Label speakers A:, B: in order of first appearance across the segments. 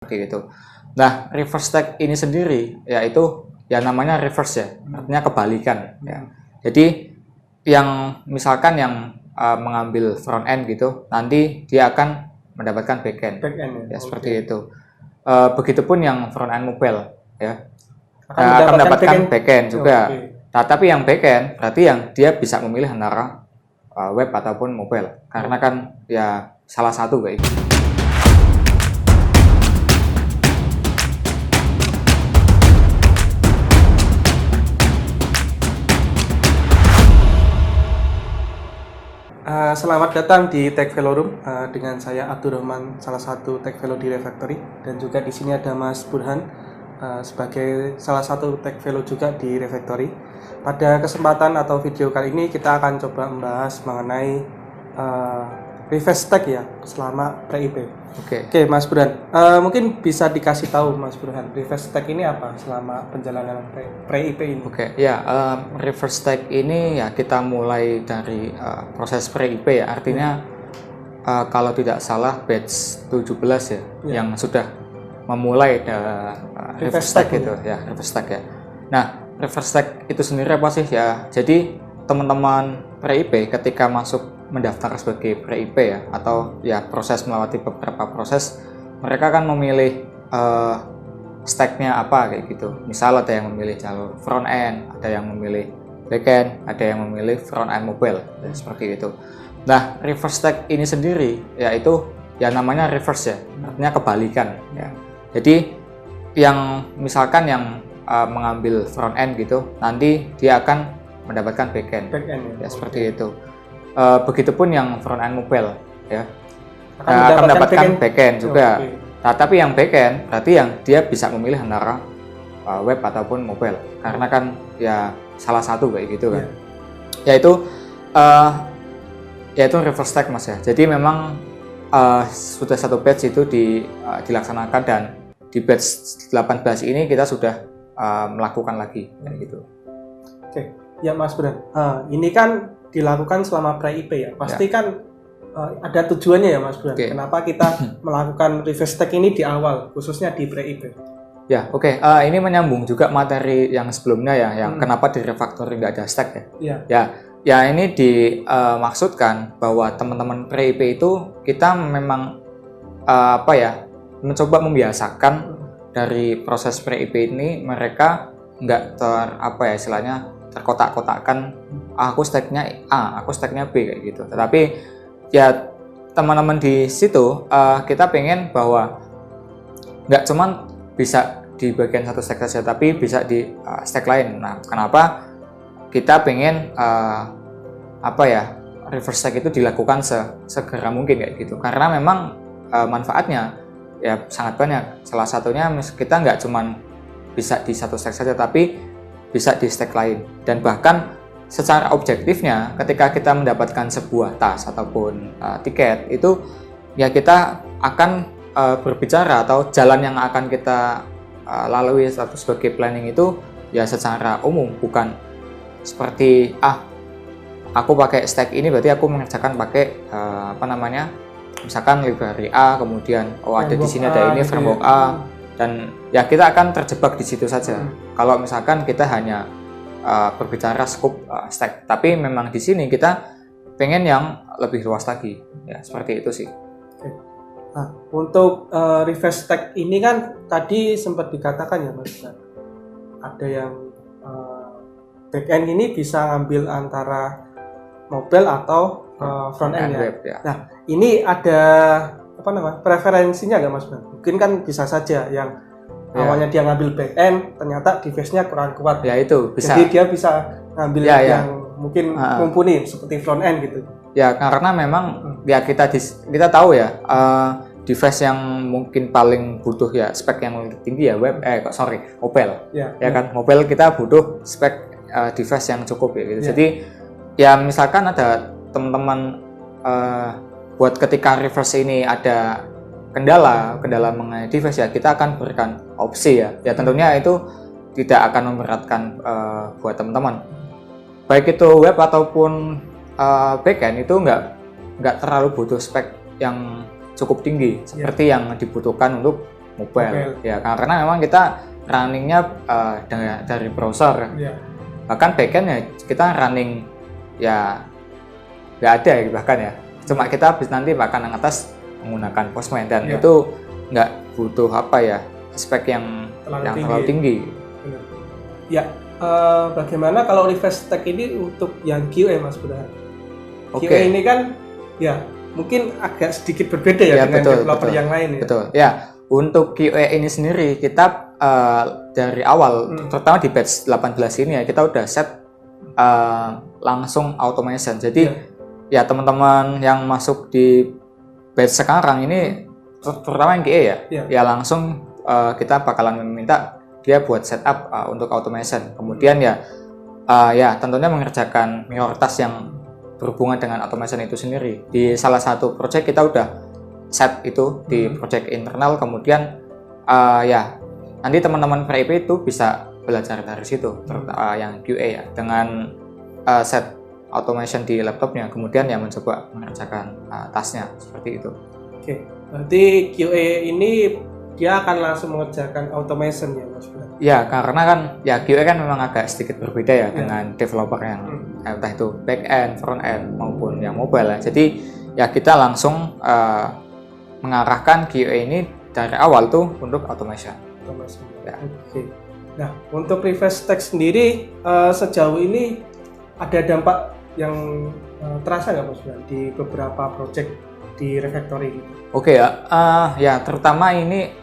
A: seperti itu. Nah, reverse stack ini sendiri yaitu ya namanya reverse ya, artinya kebalikan ya. Jadi yang misalkan yang mengambil front end gitu, nanti dia akan mendapatkan back end ya, seperti itu. Begitupun yang front end mobile ya, akan mendapatkan back end juga. Nah, tapi yang back end berarti yang dia bisa memilih antara web ataupun mobile, karena kan ya salah satu kayak gitu.
B: Selamat datang di Tech Velo Room dengan saya Abdurrahman, salah satu Tech Velo di Refactory, dan juga di sini ada Mas Burhan sebagai salah satu Tech Velo juga di Refactory. Pada kesempatan atau video kali ini kita akan coba membahas mengenai reverse stack ya selama pre-IP. Oke, Mas Burhan, mungkin bisa dikasih tahu Mas Burhan, reverse stack ini apa selama penjalanan pre-IP ini?
A: Reverse stack ini ya kita mulai dari proses pre-IP ya, artinya kalau tidak salah batch 17 ya, yang sudah memulai reverse stack itu ya, reverse stack ya. Nah, reverse stack itu sendiri apa sih ya? Jadi teman-teman pre-IP ketika masuk mendaftar sebagai pre-IP ya, atau ya proses melewati beberapa proses, mereka kan memilih stacknya apa kayak gitu. Misal ada yang memilih jalur front end, ada yang memilih back end, ada yang memilih front end mobile ya, seperti itu. Nah, reverse stack ini sendiri yaitu ya namanya reverse ya, artinya kebalikan ya. Jadi yang misalkan yang mengambil front end gitu, nanti dia akan mendapatkan back end ya, seperti itu. Begitupun yang front end mobile ya, akan mendapatkan back end juga. Nah, tapi yang back end berarti yang dia bisa memilih antara web ataupun mobile, karena kan ya salah satu kayak gitu kan. Yaitu reverse stack Mas ya. Jadi memang sudah satu batch itu dilaksanakan, dan di batch 18 ini kita sudah melakukan lagi kayak gitu.
B: Oke, ya Mas Bran. Ini kan dilakukan selama pre-IP ya. Pasti kan ada tujuannya ya Mas Bran. Kenapa kita melakukan reverse stack ini di awal, khususnya di pre-IP?
A: Ya, ini menyambung juga materi yang sebelumnya ya, yang kenapa di refactory nggak ada stack ya. Ya, ini dimaksudkan bahwa teman-teman pre-IP itu kita memang mencoba membiasakan dari proses pre-IP ini, mereka nggak terkotak-kotakkan, aku stacknya A, aku stacknya B kayak gitu. Tetapi ya teman-teman di situ kita pengen bahwa nggak cuman bisa di bagian satu stack saja, tapi bisa di stack lain. Nah, kenapa kita pengen reverse stack itu dilakukan segera mungkin kayak gitu? Karena memang manfaatnya ya sangat banyak. Salah satunya kita nggak cuman bisa di satu stack saja, tapi bisa di stack lain. Dan bahkan secara objektifnya ketika kita mendapatkan sebuah task ataupun tiket itu ya, kita akan berbicara atau jalan yang akan kita lalui atau sebagai planning itu ya secara umum, bukan seperti aku pakai stack ini berarti aku mengerjakan pakai misalkan library A, kemudian ada di sini ada ini framework A, dan ya kita akan terjebak di situ saja. Kalau misalkan kita hanya berbicara scope stack, tapi memang di sini kita pengen yang lebih luas lagi ya, seperti itu sih.
B: Nah, untuk reverse stack ini kan tadi sempat dikatakan ya Mas, ada yang backend ini bisa ngambil antara mobile atau front end ya. Nah, ini ada preferensinya nggak Mas Bang? Mungkin kan bisa saja yang awalnya dia ngambil back end, ternyata device-nya kurang kuat.
A: Ya, itu bisa.
B: Jadi dia bisa ngambil yang mungkin mumpuni seperti front end gitu.
A: Ya, karena memang ya kita tahu ya, device yang mungkin paling butuh ya spek yang lebih tinggi ya mobile. Kan mobile kita butuh spek device yang cukup ya gitu. Jadi ya misalkan ada teman-teman buat ketika reverse ini ada kendala mengenai device ya, kita akan berikan opsi ya. Ya tentunya itu tidak akan memberatkan buat teman-teman. Baik itu web ataupun backend itu nggak terlalu butuh spek yang cukup tinggi seperti yang dibutuhkan untuk mobile. Ya, karena memang kita runningnya dari browser.
B: Ya.
A: Bahkan backend ya kita running ya nggak ada ya bahkan ya. Cuma kita nanti bahkan atas menggunakan Postman dan itu nggak butuh spek yang terlalu tinggi.
B: Benar. Ya, bagaimana kalau reverse stack ini untuk yang QA Mas Burhan? QA ini kan ya mungkin agak sedikit berbeda ya dengan developer yang lain ya.
A: Betul. Ya, untuk QA ini sendiri kita dari awal terutama di batch 18 ini ya kita udah set langsung automation. Jadi ya teman-teman yang masuk di batch sekarang ini terutama yang QA ya langsung kita bakalan meminta dia buat setup untuk automation. Kemudian ya tentunya mengerjakan prioritas yang berhubungan dengan automation itu sendiri. Di salah satu project kita udah set itu di project internal, kemudian nanti teman-teman PRIP itu bisa belajar dari situ, yang QA ya, dengan set automation di laptopnya, kemudian ya mencoba mengerjakan tasknya seperti itu.
B: Oke, berarti QA ini dia akan langsung mengerjakan automation ya Mas?
A: Ya, karena kan ya QA kan memang agak sedikit berbeda ya dengan developer yang entah itu back end, front end maupun yang mobile ya. Jadi ya kita langsung mengarahkan QA ini dari awal tuh untuk automation.
B: Ya. Oke. Nah, untuk reverse stack sendiri sejauh ini ada dampak yang terasa nggak Mas di beberapa project di refactory gitu?
A: Oke ya terutama ini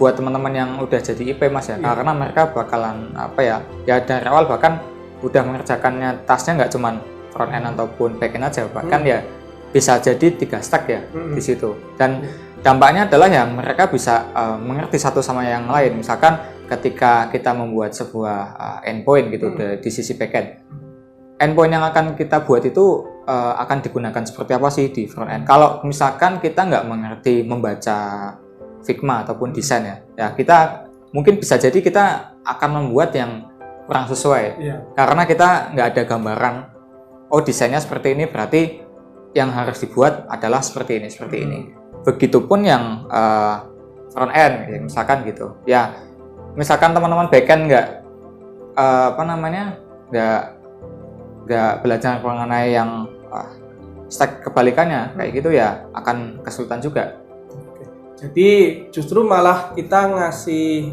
A: buat teman-teman yang udah jadi IP Mas ya, karena mereka bakalan ya dari awal bahkan udah mengerjakannya tasnya nggak cuman front end ataupun back end aja, bahkan ya bisa jadi 3 stack ya di situ. Dan dampaknya adalah ya mereka bisa mengerti satu sama yang lain. Misalkan ketika kita membuat sebuah endpoint gitu di sisi backend, endpoint yang akan kita buat itu akan digunakan seperti apa sih di front end. Kalau misalkan kita nggak mengerti membaca Figma ataupun desain ya kita mungkin bisa jadi kita akan membuat yang kurang sesuai karena kita nggak ada gambaran, oh desainnya seperti ini berarti yang harus dibuat adalah seperti ini. Begitupun yang front end ya, misalkan gitu ya, misalkan teman-teman backend nggak nggak belajar mengenai yang stack kebalikannya kayak gitu ya akan kesulitan juga.
B: Jadi justru malah kita ngasih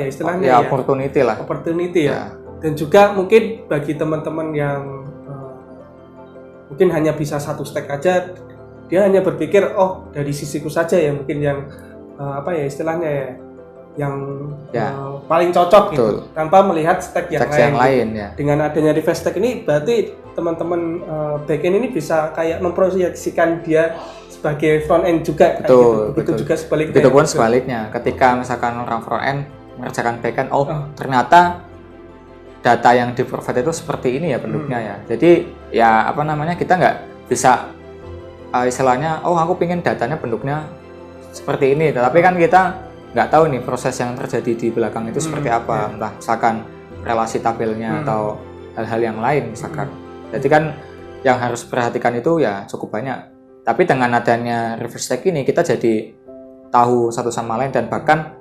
B: istilahnya opportunity ya. Dan juga mungkin bagi teman-teman yang mungkin hanya bisa satu stack aja, dia hanya berpikir dari sisiku saja ya mungkin yang paling cocok gitu, tanpa melihat stack yang lain. Ya. Dengan adanya reverse stack ini berarti teman-teman backend ini bisa kayak memproyeksikan dia sebagai front end juga. Begitu juga sebaliknya.
A: Begitupun sebaliknya, ketika misalkan orang front end mengerjakan back end, ternyata data yang di provide itu seperti ini ya bentuknya ya. Jadi ya kita nggak bisa istilahnya aku pingin datanya bentuknya seperti ini, tapi kan kita nggak tahu nih proses yang terjadi di belakang itu seperti apa, entah misalkan relasi tabelnya atau hal-hal yang lain misalkan. Jadi kan yang harus perhatikan itu ya cukup banyak. Tapi dengan adanya reverse stack ini kita jadi tahu satu sama lain, dan bahkan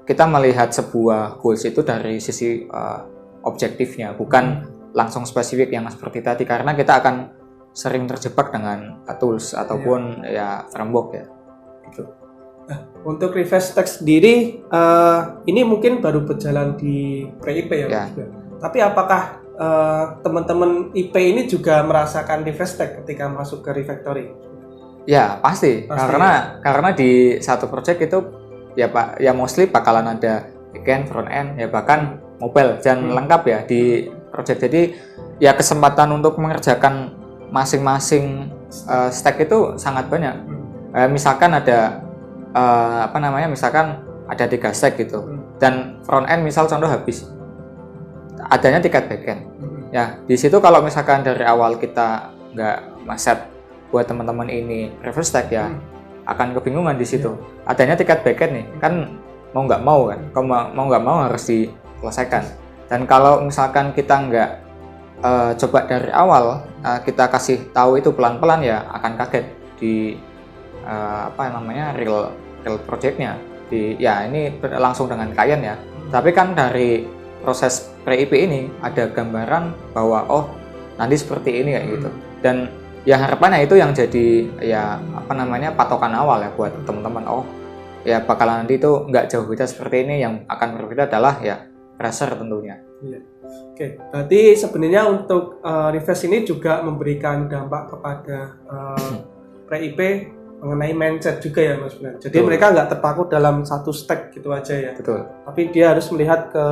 A: kita melihat sebuah goals itu dari sisi objektifnya, bukan langsung spesifik yang seperti tadi, karena kita akan sering terjebak dengan tools ataupun framework ya gitu.
B: Nah, untuk reverse stack sendiri ini mungkin baru berjalan di pre-IP ya. Tapi apakah teman-teman IP ini juga merasakan reverse stack ketika masuk ke refactory?
A: Ya pasti. Karena di satu project itu ya mostly bakalan ada backend, front end, ya bahkan mobile dan lengkap ya di project. Jadi ya kesempatan untuk mengerjakan masing-masing stack itu sangat banyak. Misalkan ada misalkan ada 3 stack gitu, dan front end misal contoh habis, adanya tiket backend. Ya di situ kalau misalkan dari awal kita nggak set buat teman-teman ini reverse stack ya akan kebingungan di situ. Adanya tiket backend nih kan mau nggak mau harus diselesaikan. Dan kalau misalkan kita nggak coba dari awal, kita kasih tahu itu pelan-pelan ya akan kaget di real real project-nya ya ini langsung dengan klien ya. Tapi kan dari proses pre-IP ini ada gambaran bahwa oh nanti seperti ini kayak gitu. Dan ya harapannya itu yang jadi ya patokan awal ya buat teman-teman. Oh ya bakalan nanti itu nggak jauh beda seperti ini, yang akan berbeda adalah ya pressure tentunya.
B: Iya. Oke, berarti sebenarnya untuk reverse ini juga memberikan dampak kepada pre-IP mengenai mindset juga ya Mas Bran. Jadi mereka nggak terpaku dalam satu stack gitu aja ya.
A: Betul.
B: Tapi dia harus melihat ke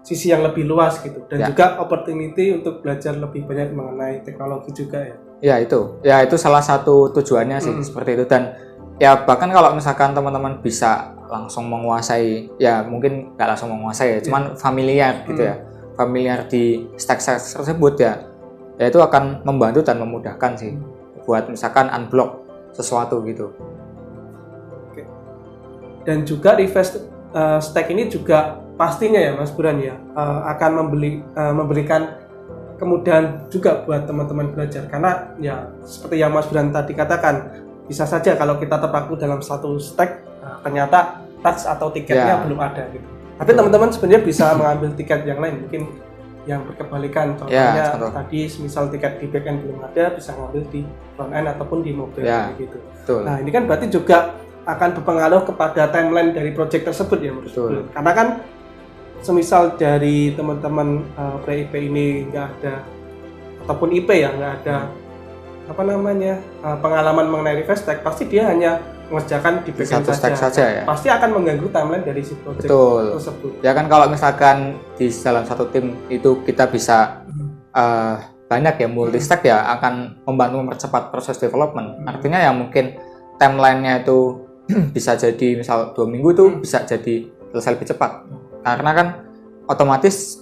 B: sisi yang lebih luas gitu, dan juga opportunity untuk belajar lebih banyak mengenai teknologi juga ya.
A: Ya itu salah satu tujuannya sih seperti itu. Dan ya bahkan kalau misalkan teman-teman bisa langsung menguasai, ya mungkin nggak langsung menguasai ya, cuman familiar gitu ya, familiar di stack tersebut ya itu akan membantu dan memudahkan sih buat misalkan unblock sesuatu gitu.
B: Oke. Dan juga reverse stack ini juga pastinya ya Mas Buran ya akan memberikan kemudahan juga buat teman-teman belajar, karena ya seperti yang Mas Buran tadi katakan, bisa saja kalau kita terpaku dalam satu stack ternyata touch atau tiketnya belum ada gitu. Tapi teman-teman sebenarnya bisa mengambil tiket yang lain, mungkin yang berkebalikan, contohnya tadi misal tiket di backend belum ada, bisa ngambil di front end ataupun di mobile gitu.
A: Betul.
B: Nah ini kan berarti juga akan berpengaruh kepada timeline dari project tersebut ya Mas. Karena kan semisal dari teman-teman pre-IP ini nggak ada, ataupun IP ya nggak ada pengalaman mengenai reverse stack, pasti dia hanya mengerjakan di backend saja
A: ya.
B: Pasti akan mengganggu timeline dari si project tersebut.
A: Ya kan kalau misalkan di dalam satu tim itu kita bisa banyak ya multi stack ya akan membantu mempercepat proses development. Artinya yang mungkin timelinenya itu bisa jadi misal 2 minggu itu bisa jadi selesai lebih cepat. Karena kan otomatis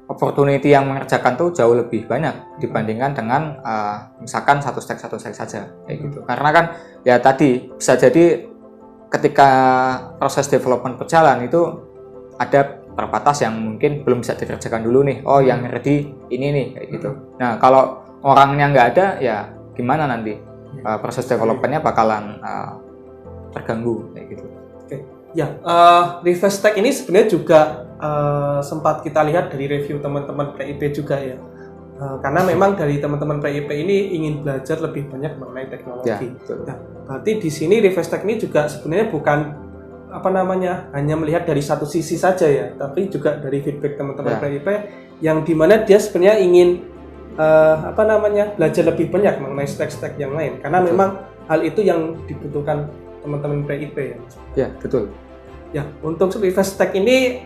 A: opportunity yang mengerjakan tuh jauh lebih banyak dibandingkan dengan misalkan satu stack saja kayak gitu. Karena kan ya tadi bisa jadi ketika proses development berjalan itu ada terbatas yang mungkin belum bisa dikerjakan dulu nih. Oh yang ready ini nih kayak gitu. Nah kalau orangnya nggak ada ya gimana nanti proses developmentnya bakalan terganggu kayak gitu.
B: Ya, reverse stack ini sebenarnya juga sempat kita lihat dari review teman-teman pre-IP juga ya. Karena memang dari teman-teman pre-IP ini ingin belajar lebih banyak mengenai teknologi. Nah, berarti di sini reverse stack ini juga sebenarnya bukan hanya melihat dari satu sisi saja ya, tapi juga dari feedback teman-teman pre-IP yang dimana dia sebenarnya ingin belajar lebih banyak mengenai stack-stack yang lain. Karena memang hal itu yang dibutuhkan teman-teman pre-IP ya.
A: Ya, betul.
B: Ya, untuk reverse stack ini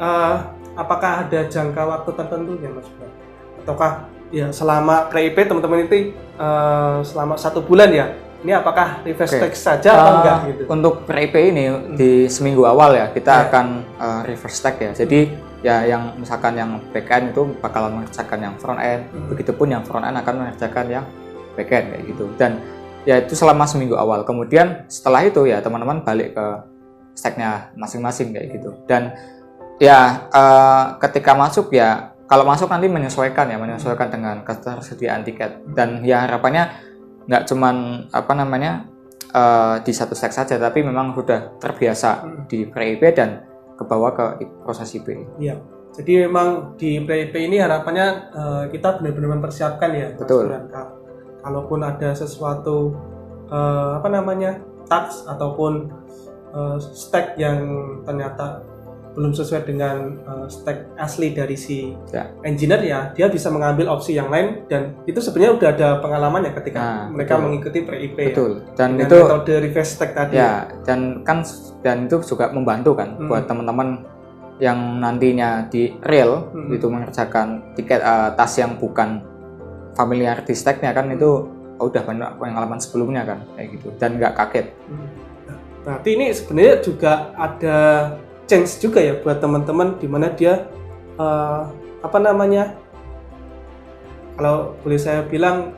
B: apakah ada jangka waktu tertentunya Mas Bro? Ataukah ya selama pre-IP teman-teman itu selama 1 bulan ya? Ini apakah reverse stack saja atau enggak gitu?
A: Untuk pre-IP ini di seminggu awal ya kita akan reverse stack ya. Jadi ya yang misalkan yang backend itu bakalan mengerjakan yang front end, begitupun yang front end akan mengerjakan yang backend kayak gitu. Dan ya itu selama seminggu awal. Kemudian setelah itu ya teman-teman balik ke stacknya masing-masing kayak gitu. Dan ya ketika masuk ya kalau masuk nanti menyesuaikan dengan ketersediaan tiket. Dan ya harapannya nggak cuman di satu stack saja, tapi memang sudah terbiasa di pre-IP dan ke bawah ke proses IP.
B: Iya. Jadi memang di pre-IP ini harapannya kita benar-benar mempersiapkan ya.
A: Betul.
B: Kalaupun ada sesuatu task ataupun stack yang ternyata belum sesuai dengan stack asli dari si engineer ya, dia bisa mengambil opsi yang lain, dan itu sebenarnya udah ada pengalaman ya ketika mereka mengikuti pre-IP
A: dan
B: dengan
A: itu
B: metode reverse stack tadi
A: dan itu juga membantu kan buat teman-teman yang nantinya di real itu mengerjakan tiket task yang bukan familiar di stacknya kan itu udah banyak pengalaman sebelumnya kan kayak gitu dan nggak kaget.
B: Berarti ini sebenarnya juga ada chance juga ya buat teman-teman di mana dia kalau boleh saya bilang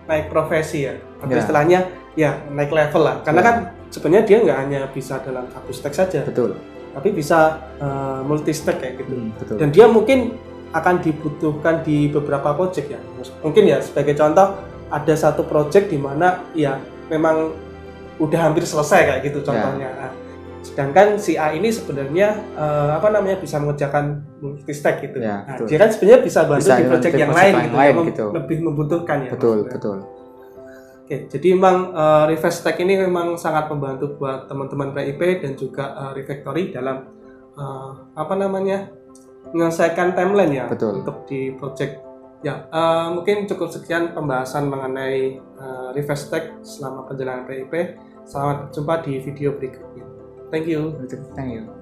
B: naik profesi ya, atau istilahnya ya naik level lah, karena kan sebenarnya dia nggak hanya bisa dalam satu stack saja, tapi bisa multi stack kayak gitu. Dan dia mungkin akan dibutuhkan di beberapa project ya. Mungkin ya sebagai contoh ada satu project di mana ya memang udah hampir selesai kayak gitu contohnya. Nah, sedangkan si A ini sebenarnya bisa mengerjakan multi stack gitu.
A: Ya,
B: Nah,
A: betul.
B: dia kan sebenarnya bisa bantu
A: Bisa
B: di project
A: di
B: yang
A: project
B: lain
A: yang
B: gitu,
A: lain
B: yang
A: gitu.
B: lebih membutuhkan ya.
A: Betul,
B: maksudnya.
A: betul.
B: Oke, jadi memang reverse stack ini memang sangat membantu buat teman-teman PIP dan juga refactory dalam menyelesaikan timeline ya.
A: Betul.
B: Untuk di project. Ya, mungkin cukup sekian pembahasan mengenai reverse stack selama perjalanan PIP. Selamat jumpa di video berikutnya. Thank you.
A: Thank you.